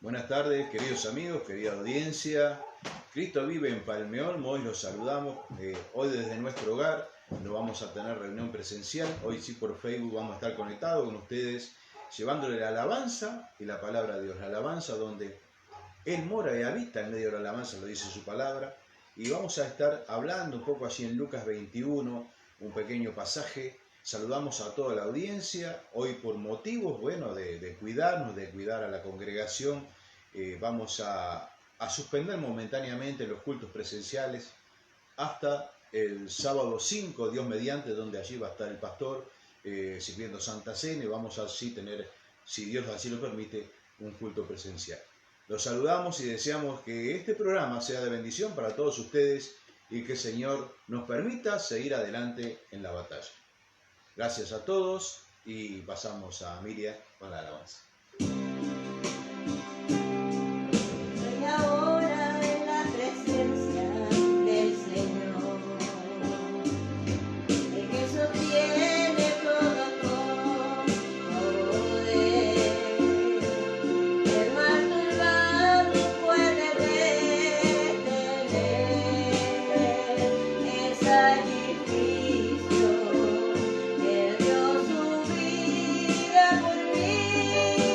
Buenas tardes, queridos amigos, querida audiencia. Cristo vive en Palmeón, hoy los saludamos. Hoy desde nuestro hogar no vamos a tener reunión presencial. Hoy sí por Facebook vamos a estar conectados con ustedes, llevándole la alabanza y la palabra de Dios. La alabanza donde Él mora y habita en medio de la alabanza, lo dice su palabra. Y vamos a estar hablando un poco así en Lucas 21, un pequeño pasaje. Saludamos a toda la audiencia. Hoy por motivos, bueno, de cuidarnos, de cuidar a la congregación, vamos a suspender momentáneamente los cultos presenciales hasta el sábado 5, Dios mediante, donde allí va a estar el pastor sirviendo Santa Cena y vamos a así tener, si Dios así lo permite, un culto presencial. Los saludamos y deseamos que este programa sea de bendición para todos ustedes y que el Señor nos permita seguir adelante en la batalla. Gracias a todos y pasamos a Miriam con la alabanza. Estoy ahora en la presencia del Señor, el que sostiene todo con poder. El mar turbado puede detener el sacrificio que dio su vida por mí.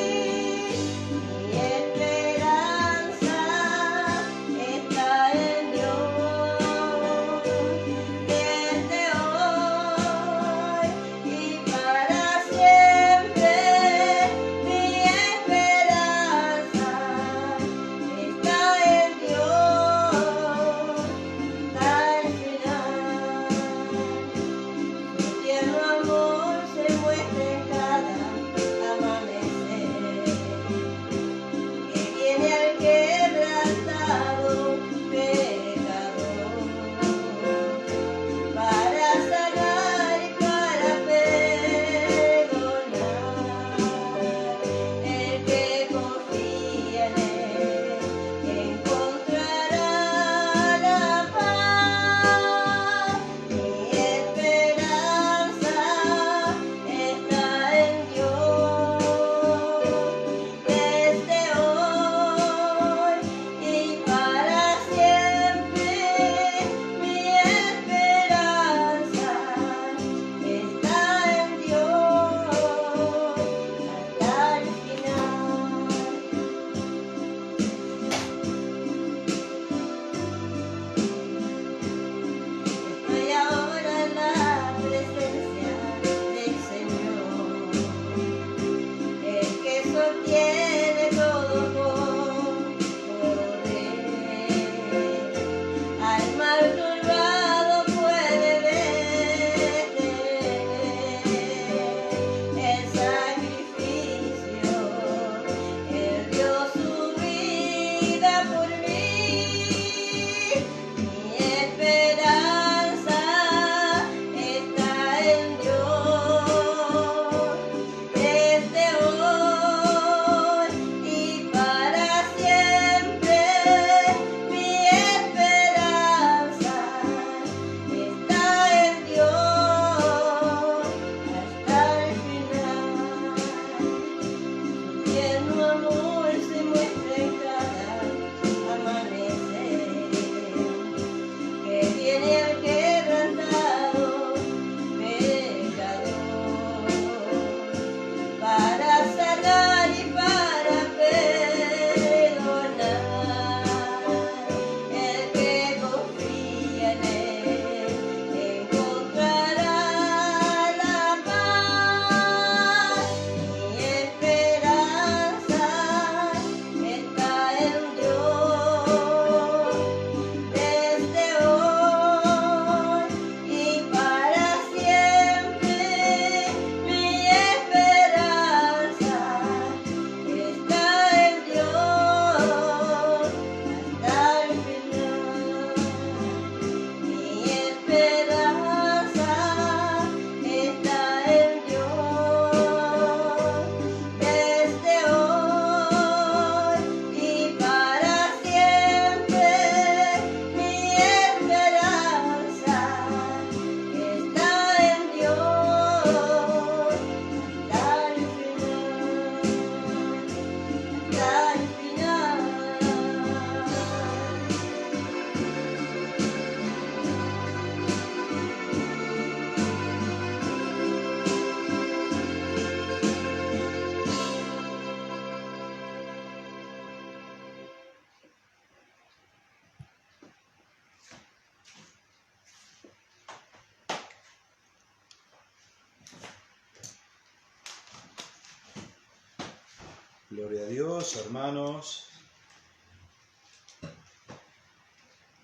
Gloria a Dios, hermanos.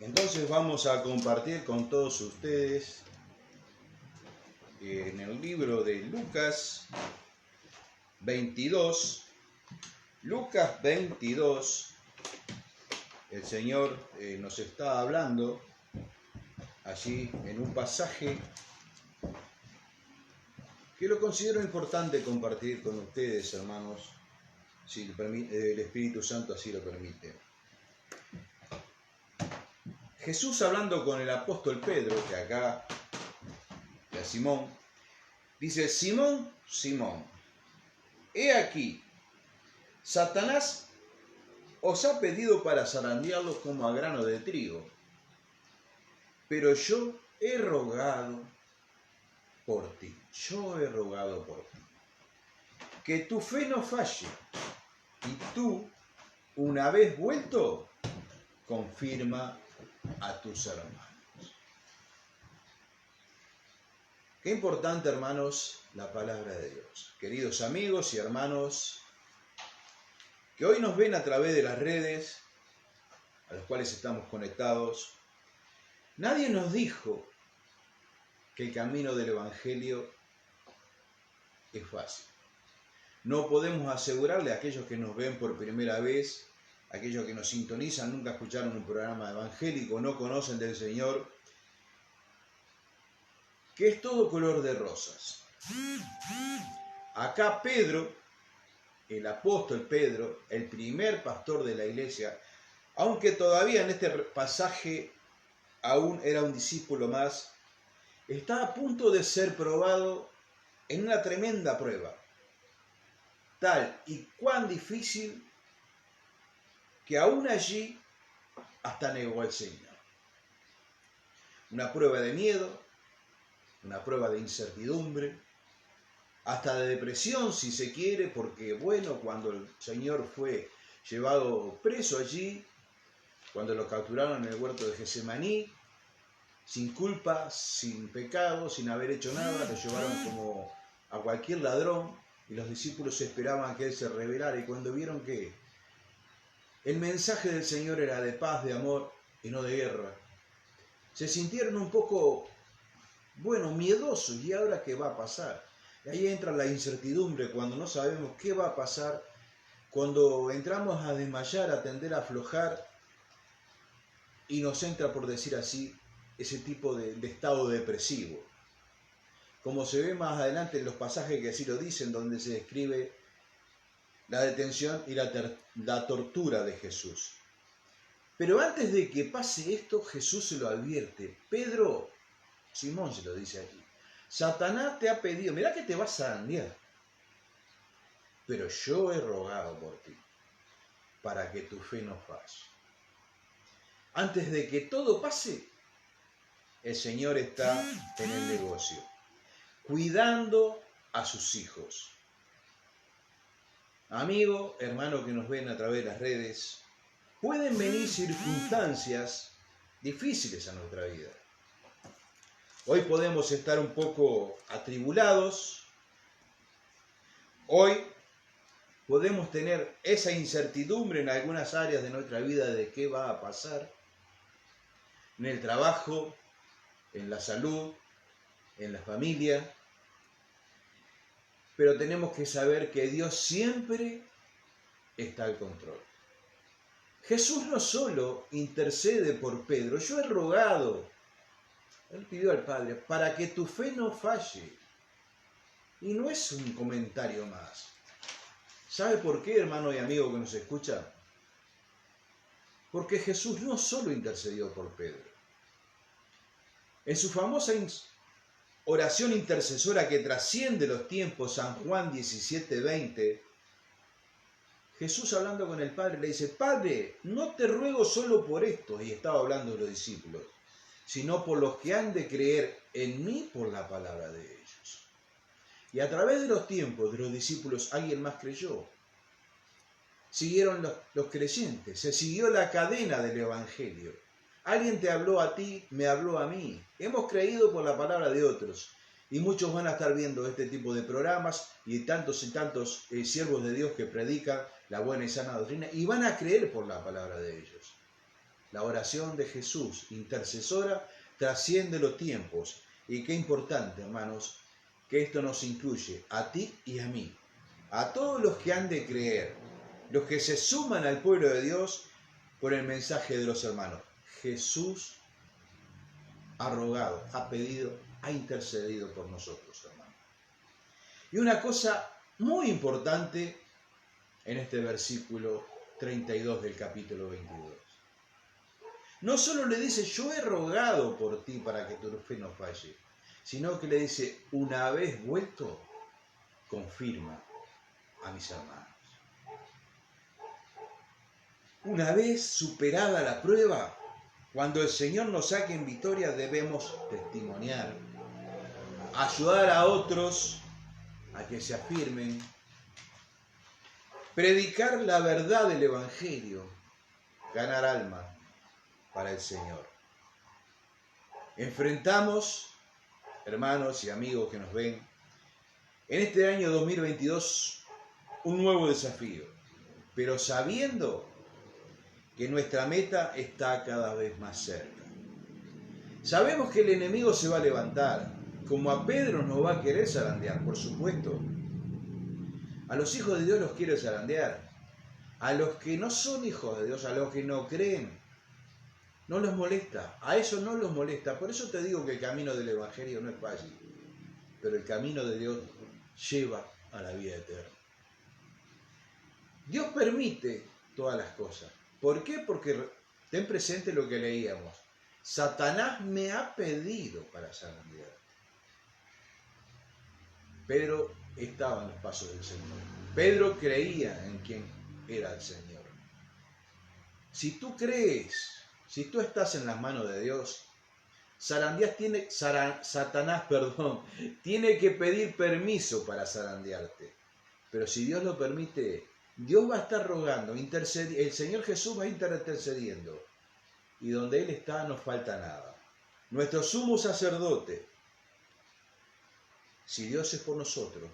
Entonces vamos a compartir con todos ustedes en el libro de Lucas 22. Lucas 22, el Señor nos está hablando allí en un pasaje que lo considero importante compartir con ustedes, hermanos, si el Espíritu Santo así lo permite. Jesús, hablando con el apóstol Pedro, que acá, y a Simón, dice: Simón, Simón, he aquí, Satanás os ha pedido para zarandearlos como a grano de trigo, pero yo he rogado por ti, que tu fe no falle, y tú, una vez vuelto, confirma a tus hermanos. Qué importante, hermanos, la palabra de Dios. Queridos amigos y hermanos que hoy nos ven a través de las redes, a las cuales estamos conectados, nadie nos dijo que el camino del Evangelio es fácil. No podemos asegurarle a aquellos que nos ven por primera vez, a aquellos que nos sintonizan, nunca escucharon un programa evangélico, no conocen del Señor, que es todo color de rosas. Acá Pedro, el apóstol Pedro, el primer pastor de la iglesia, aunque todavía en este pasaje aún era un discípulo más, está a punto de ser probado en una tremenda prueba, tal y cuán difícil que aún allí hasta negó al Señor. Una prueba de miedo, una prueba de incertidumbre, hasta de depresión si se quiere, porque bueno, cuando el Señor fue llevado preso allí, cuando lo capturaron en el huerto de Getsemaní, sin culpa, sin pecado, sin haber hecho nada, lo llevaron como a cualquier ladrón y los discípulos esperaban que él se rebelara, y cuando vieron que el mensaje del Señor era de paz, de amor y no de guerra, se sintieron un poco, miedosos. ¿Y ahora qué va a pasar? Y ahí entra la incertidumbre, cuando no sabemos qué va a pasar, cuando entramos a desmayar, a tender a aflojar, y nos entra, por decir así, ese tipo de estado depresivo. Como se ve más adelante en los pasajes que así lo dicen, donde se describe la detención y la tortura de Jesús. Pero antes de que pase esto, Jesús se lo advierte. Pedro, Simón se lo dice aquí, Satanás te ha pedido, mirá que te vas a zarandear, pero yo he rogado por ti, para que tu fe no falle. Antes de que todo pase, el Señor está en el negocio, cuidando a sus hijos. Amigo, hermano que nos ven a través de las redes, pueden venir circunstancias difíciles a nuestra vida. Hoy podemos estar un poco atribulados. Hoy podemos tener esa incertidumbre en algunas áreas de nuestra vida de qué va a pasar. En el trabajo, en la salud, en la familia. Pero tenemos que saber que Dios siempre está al control. Jesús no solo intercede por Pedro, yo he rogado, él pidió al Padre, para que tu fe no falle. Y no es un comentario más. ¿Sabe por qué, hermano y amigo que nos escucha? Porque Jesús no solo intercedió por Pedro. En su famosa oración intercesora que trasciende los tiempos, San Juan 17:20, Jesús, hablando con el Padre, le dice: Padre, no te ruego solo por estos, y estaba hablando de los discípulos, sino por los que han de creer en mí por la palabra de ellos. Y a través de los tiempos de los discípulos, alguien más creyó. Siguieron los creyentes, se siguió la cadena del Evangelio. Alguien te habló a ti, me habló a mí. Hemos creído por la palabra de otros. Y muchos van a estar viendo este tipo de programas y tantos siervos de Dios que predican la buena y sana doctrina y van a creer por la palabra de ellos. La oración de Jesús, intercesora, trasciende los tiempos. Y qué importante, hermanos, que esto nos incluye a ti y a mí. A todos los que han de creer, los que se suman al pueblo de Dios por el mensaje de los hermanos. Jesús ha rogado, ha pedido, ha intercedido por nosotros, hermanos. Y una cosa muy importante en este versículo 32 del capítulo 22. No solo le dice, yo he rogado por ti para que tu fe no falle, sino que le dice, una vez vuelto, confirma a mis hermanos. Una vez superada la prueba, cuando el Señor nos saque en victoria, debemos testimoniar, ayudar a otros a que se afirmen, predicar la verdad del Evangelio, ganar alma para el Señor. Enfrentamos, hermanos y amigos que nos ven, en este año 2022 un nuevo desafío, pero sabiendo que nuestra meta está cada vez más cerca. Sabemos que el enemigo se va a levantar, como a Pedro nos va a querer zarandear, por supuesto. A los hijos de Dios los quiere zarandear. A los que no son hijos de Dios, a los que no creen, no los molesta. A eso no los molesta. Por eso te digo que el camino del Evangelio no es fácil, pero el camino de Dios lleva a la vida eterna. Dios permite todas las cosas. ¿Por qué? Porque ten presente lo que leíamos. Satanás me ha pedido para zarandear. Pedro estaba en los pasos del Señor. Pedro creía en quién era el Señor. Si tú crees, si tú estás en las manos de Dios, Satanás tiene que pedir permiso para zarandearte. Pero si Dios lo permite, Dios va a estar rogando, el Señor Jesús va a estar intercediendo. Y donde Él está no falta nada. Nuestro sumo sacerdote, si Dios es por nosotros,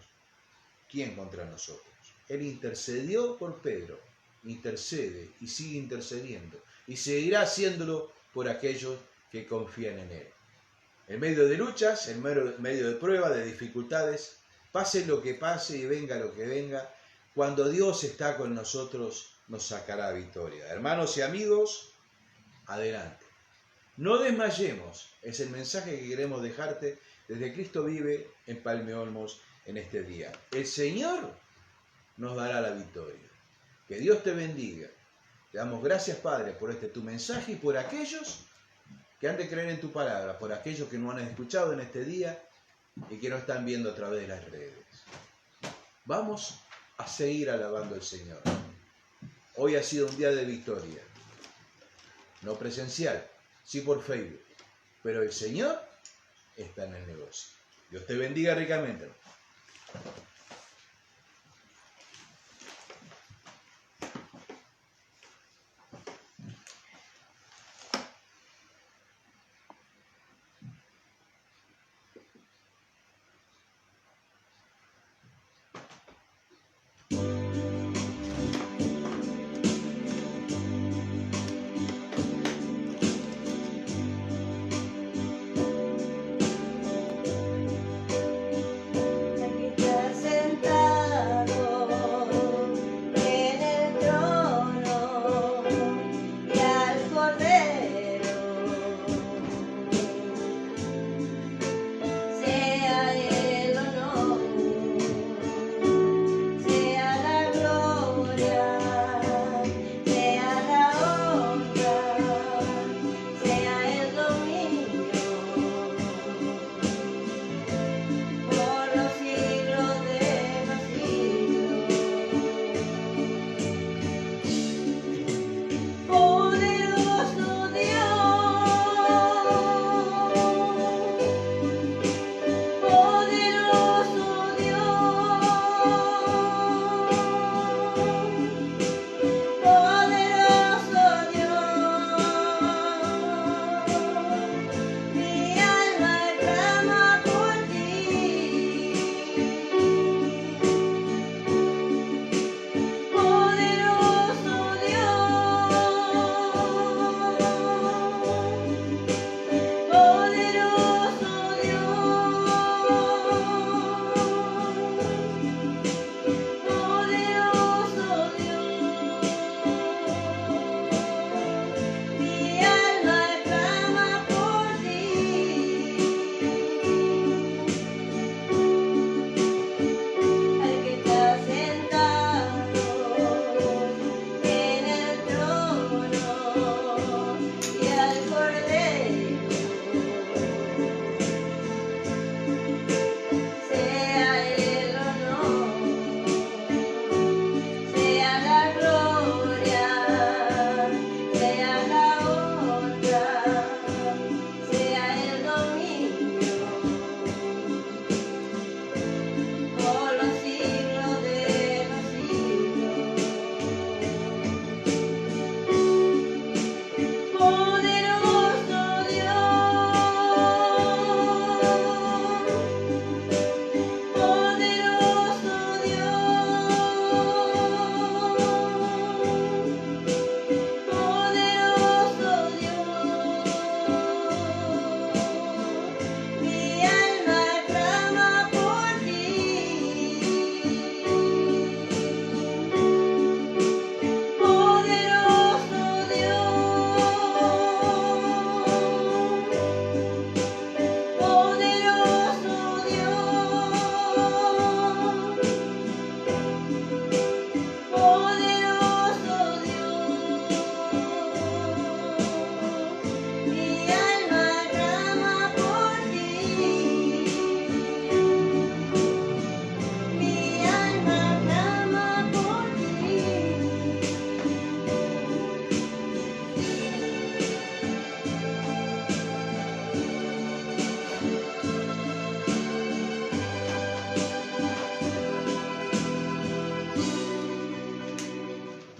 ¿quién contra nosotros? Él intercedió por Pedro, intercede y sigue intercediendo. Y seguirá haciéndolo por aquellos que confían en Él. En medio de luchas, en medio de pruebas, de dificultades, pase lo que pase y venga lo que venga, cuando Dios está con nosotros, nos sacará victoria. Hermanos y amigos, adelante. No desmayemos, es el mensaje que queremos dejarte desde Cristo Vive en Palme Olmos en este día. El Señor nos dará la victoria. Que Dios te bendiga. Te damos gracias, Padre, por tu mensaje y por aquellos que han de creer en tu palabra, por aquellos que no han escuchado en este día y que no están viendo a través de las redes. Vamos a seguir alabando al Señor. Hoy ha sido un día de victoria. No presencial, sí por Facebook, pero el Señor está en el negocio. Dios te bendiga ricamente. Aquí estás,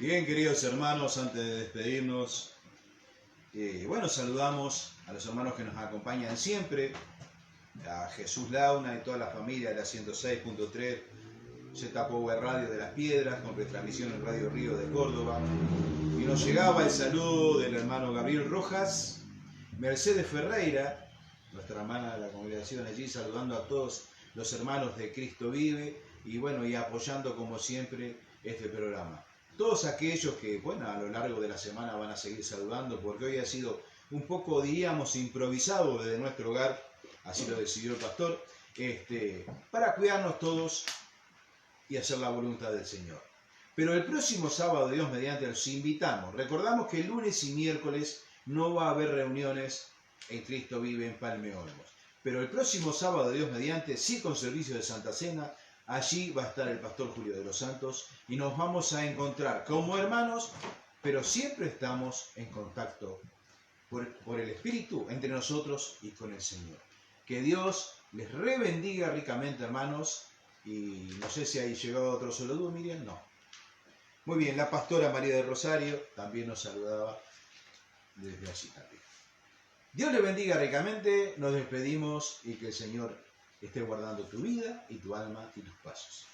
Bien, queridos hermanos, antes de despedirnos, bueno, saludamos a los hermanos que nos acompañan siempre, a Jesús Launa y toda la familia de la 106.3 Z Power Radio de Las Piedras, con retransmisión en Radio Río de Córdoba. Y nos llegaba el saludo del hermano Gabriel Rojas, Mercedes Ferreira, nuestra hermana de la congregación allí, saludando a todos los hermanos de Cristo Vive y bueno, y apoyando como siempre este programa. Todos aquellos que, bueno, a lo largo de la semana van a seguir saludando, porque hoy ha sido un poco, diríamos, improvisado desde nuestro hogar, así lo decidió el pastor, para cuidarnos todos y hacer la voluntad del Señor. Pero el próximo sábado, Dios mediante, los invitamos. Recordamos que el lunes y miércoles no va a haber reuniones en Cristo Vive en Palme Olmos. Pero el próximo sábado, Dios mediante, sí con servicio de Santa Cena, allí va a estar el pastor Julio de los Santos y nos vamos a encontrar como hermanos, pero siempre estamos en contacto por el Espíritu entre nosotros y con el Señor. Que Dios les rebendiga ricamente, hermanos. Y no sé si ahí llegó otro saludo, Miriam, no. Muy bien, la pastora María de Rosario también nos saludaba desde allí también. Dios le bendiga ricamente, nos despedimos y que el Señor esté guardando tu vida y tu alma y tus pasos.